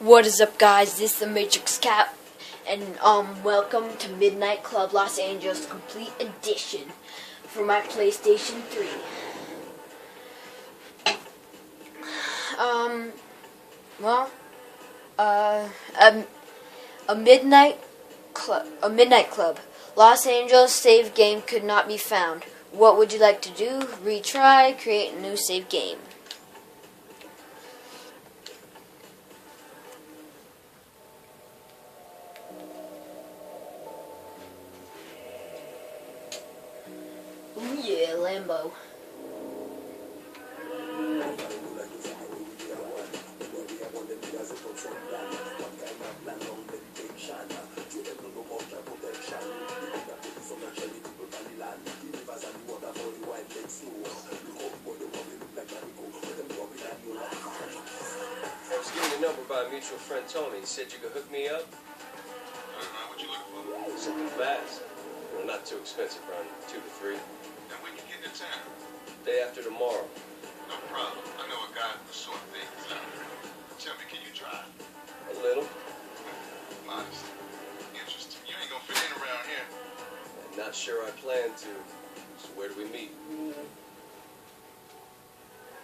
What is up, guys? This is the Matrix Cat, and welcome to Midnight Club Los Angeles Complete Edition for my PlayStation 3. A Midnight Club. Los Angeles save game could not be found. What would you like to do? Retry, create a new save game. Ooh yeah, Lambo. I was given a number by a mutual friend, Tony. He said you could hook me up. What you looking for? Something fast. Not too expensive, around 2 to 3. And when you get to town? Day after tomorrow. No problem. I know a guy who sort things out. Tell me, can you drive? A little. Modest. Interesting. You ain't gonna fit in around here. I'm not sure I plan to. So where do we meet?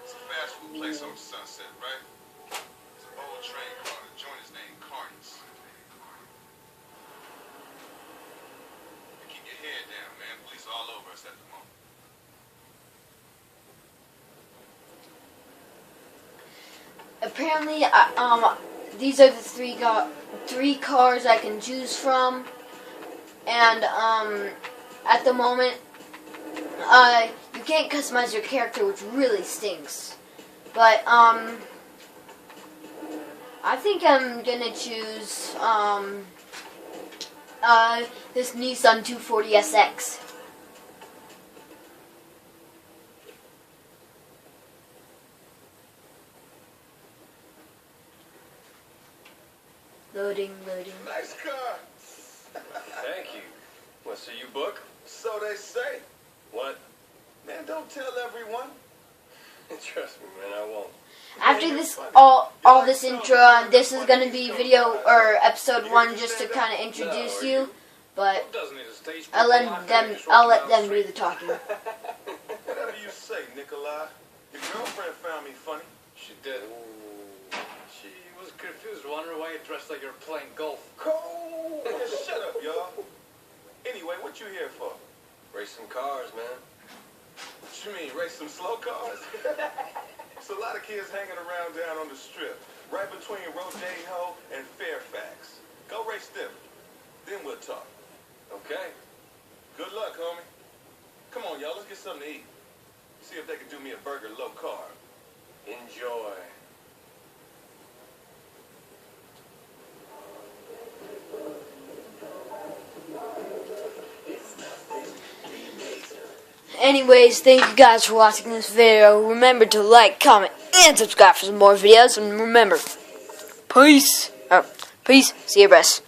It's a fast food place on Sunset, right? It's an old train car. The joint is named Carnes. Keep your head down, man. Police are all over us at the moment. Apparently, these are the three cars I can choose from, and at the moment, you can't customize your character, which really stinks. But I think I'm gonna choose this Nissan 240SX. Loading. Nice car. Thank you. What, so you book? So they say. What? Man, don't tell everyone. Trust me, man, I won't. After this, all this intro, and this is gonna be video or episode 1, just to kind of introduce you. But I'll let them do the talking. Whatever you say, Nikolai. Your girlfriend found me funny. She did. She was confused, wondering why you dressed like you're playing golf. Cole! Shut up, y'all. Anyway, what you here for? Race some cars, man. What you mean, race some slow cars? There's a lot of kids hanging around down on the strip, right between Rodeo and Fairfax. Go race them. Then we'll talk. Okay. Good luck, homie. Come on, y'all, let's get something to eat. See if they can do me a burger low carb. Enjoy. Anyways, thank you guys for watching this video. Remember to like, comment, and subscribe for some more videos. And remember, peace. Peace. See you, best.